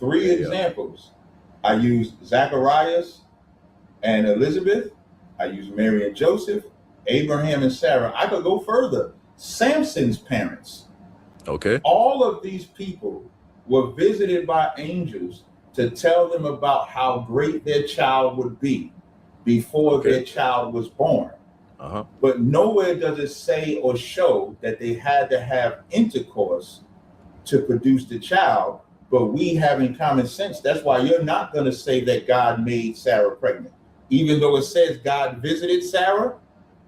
three examples. I used Zacharias and Elizabeth. I used Mary and Joseph, Abraham and Sarah. I could go further. Samson's parents. Okay. All of these people were visited by angels to tell them about how great their child would be before their child was born. But nowhere does it say or show that they had to have intercourse to produce the child. But we having common sense, that's why you're not going to say that God made Sarah pregnant. Even though it says God visited Sarah,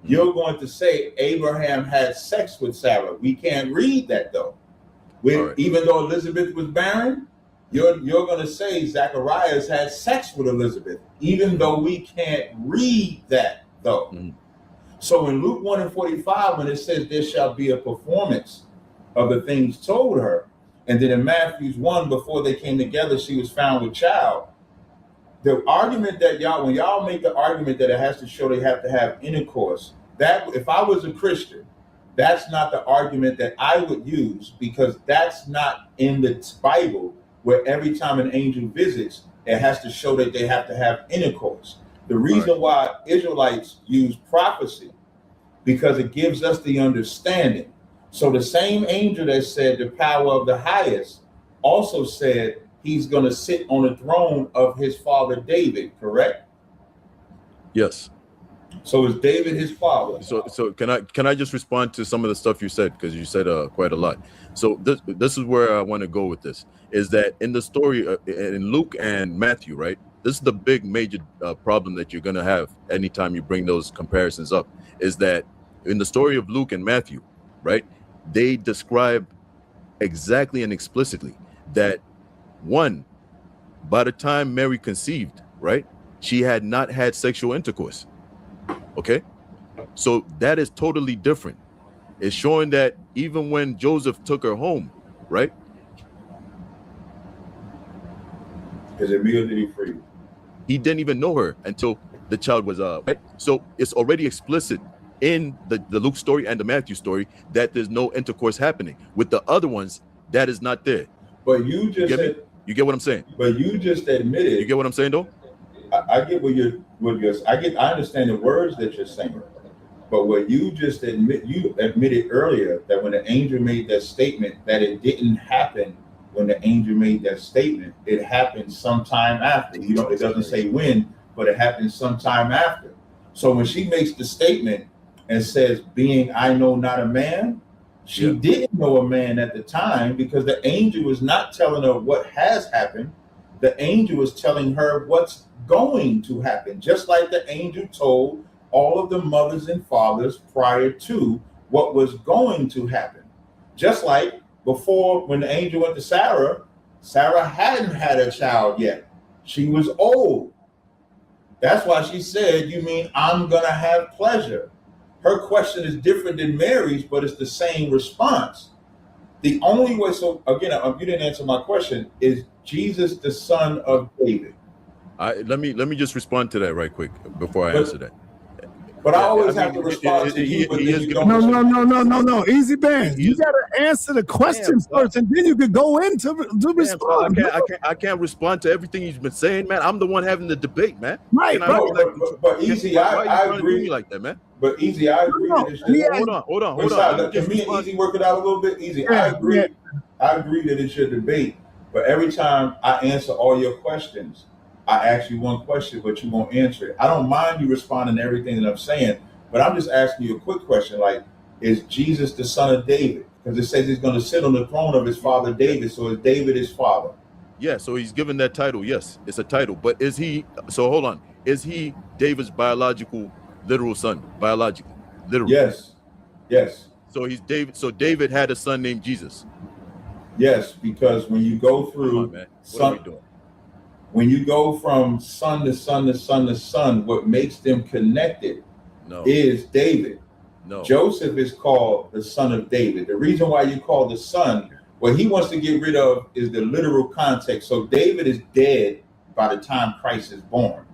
you're going to say Abraham had sex with Sarah. We can't read that though. Even though Elizabeth was barren, you're going to say Zacharias had sex with Elizabeth, even though we can't read that though. So in Luke 1:45, when it says there shall be a performance of the things told her, and then in Matthew 1, before they came together, she was found with child. The argument that when y'all make the argument that it has to show they have to have intercourse, that if I was a Christian, that's not the argument that I would use, because that's not in the Bible where every time an angel visits, it has to show that they have to have intercourse. The reason why Israelites use prophecy, because it gives us the understanding. So the same angel that said the power of the highest also said he's going to sit on the throne of his father David, correct? Yes. So is David his father? So can I just respond to some of the stuff you said, because you said quite a lot. So this is where I want to go with this, is that in the story in Luke and Matthew, right? This is the big major problem that you're going to have anytime you bring those comparisons up, is that in the story of Luke and Matthew, right, they describe exactly and explicitly that one, by the time Mary conceived, right, she had not had sexual intercourse. Okay, so that is totally different. It's showing that even when Joseph took her home, right? Is it me or did he free you? He didn't even know her until the child was right. So it's already explicit in the Luke story and the Matthew story that there's no intercourse happening. With the other ones, that is not there. But you just you get what I'm saying? But you just admitted. You get what I'm saying though? I get I understand the words that you're saying, but what you just admitted earlier, that when the angel made that statement, that it didn't happen when the angel made that statement, it happened sometime after. It doesn't say when, but it happened sometime after. So when she makes the statement and says, being I know not a man, she didn't know a man at the time, because the angel was not telling her what has happened. The angel was telling her what's going to happen, just like the angel told all of the mothers and fathers prior to what was going to happen. Just like before, when the angel went to Sarah, Sarah hadn't had a child yet. She was old. That's why she said, you mean I'm gonna have pleasure? Her question is different than Mary's, but it's the same response. The only way, so again, you didn't answer my question, is Jesus the son of David? Let me just respond to that right quick before I answer that. But I always have to respond to you. No. Easy Bandz. You got to answer the question first, and then you could go into respond. I can't respond to everything he's been saying, man. I'm the one having the debate, man. Right. But Easy, I agree like that, man. But Easy, I agree. Hold on. Can me and Easy work it out a little bit? Easy, I agree. I agree that it's your debate. But every time I answer all your questions, I ask you one question, but you won't answer it. I don't mind you responding to everything that I'm saying, but I'm just asking you a quick question. Like, is Jesus the son of David? Because it says he's going to sit on the throne of his father David. So is David his father? Yeah, so he's given that title. Yes, it's a title. But is he, so hold on. Is he David's biological, literal son? Biological, literal? Yes. So he's David. So David had a son named Jesus. Yes, because when you go through when you go from son to son to son to son, what makes them connected is David. Joseph is called the son of David. The reason why you call the son, what he wants to get rid of is the literal context. So David is dead by the time Christ is born.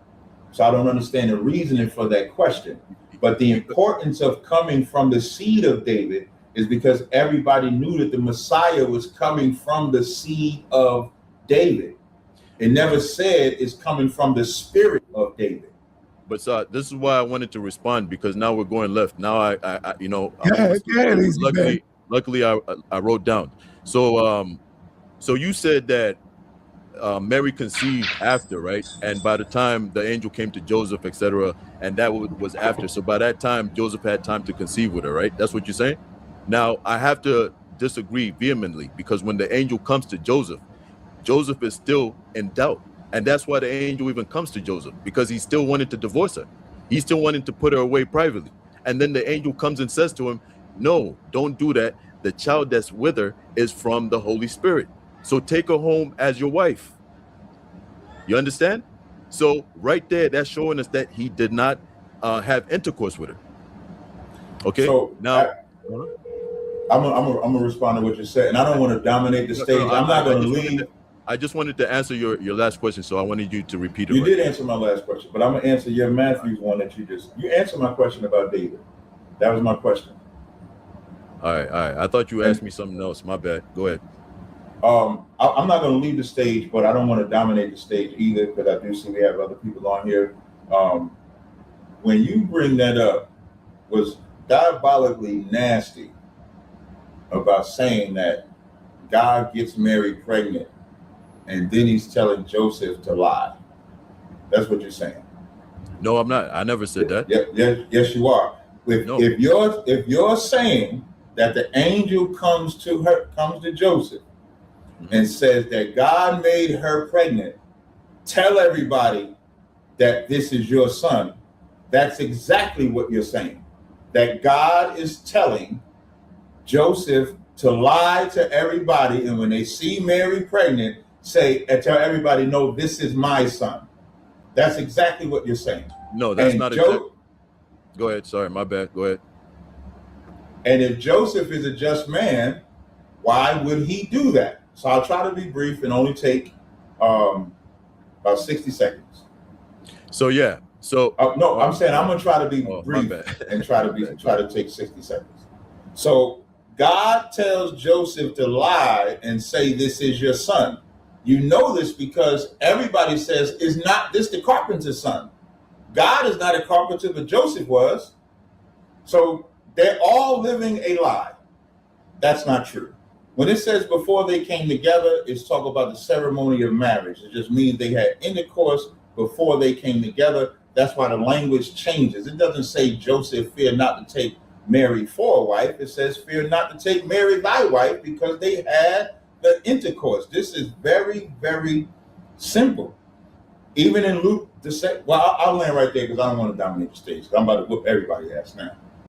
So I don't understand the reasoning for that question. But the importance of coming from the seed of David is because everybody knew that the Messiah was coming from the seed of David. It never said it's coming from the spirit of David. But this is why I wanted to respond, because now we're going left. Now I you know, luckily I wrote down. So so you said that Mary conceived after, right? And by the time the angel came to Joseph, etc., and that was after. So by that time, Joseph had time to conceive with her, right? That's what you're saying? Now, I have to disagree vehemently, because when the angel comes to Joseph, Joseph is still in doubt. And that's why the angel even comes to Joseph, because he still wanted to divorce her. He still wanted to put her away privately. And then the angel comes and says to him, no, don't do that. The child that's with her is from the Holy Spirit. So take her home as your wife. You understand? So right there, that's showing us that he did not have intercourse with her. Okay. So now I'm gonna respond to what you said, and I don't want to dominate the stage. I'm not going to leave. I just wanted to answer your last question, so I wanted you to repeat it. You did answer my last question, but I'm gonna answer your Matthew's one that you answered my question about David. That was my question. All right. I thought you asked me something else. My bad. Go ahead. I'm not going to leave the stage, but I don't want to dominate the stage either, because I do see we have other people on here. When you bring that up, was diabolically nasty about saying that God gets Mary pregnant and then he's telling Joseph to lie. That's what you're saying. No, I'm not. I never said that. Yes, you are. If you're saying that the angel comes to Joseph and says that God made her pregnant, tell everybody that this is your son, that's exactly what you're saying. That God is telling Joseph to lie to everybody, and when they see Mary pregnant, say and tell everybody, no, this is my son. That's exactly what you're saying. No, that's not exactly. Go ahead. Sorry, my bad. Go ahead. And if Joseph is a just man, why would he do that? So I'll try to be brief and only take about 60 seconds. So yeah. So no, I'm saying I'm gonna try to be brief and try to take 60 seconds. So God tells Joseph to lie and say, this is your son. You know this because everybody says, is not this the carpenter's son? God is not a carpenter, but Joseph was. So they're all living a lie. That's not true. When it says before they came together, it's talking about the ceremony of marriage. It just means they had intercourse before they came together. That's why the language changes. It doesn't say Joseph fear not to take Mary for a wife. It says fear not to take Mary thy wife, because they had the intercourse. This is very, very simple. Even in Luke, I'll land right there because I don't want to dominate the stage. I'm about to whoop everybody's ass now.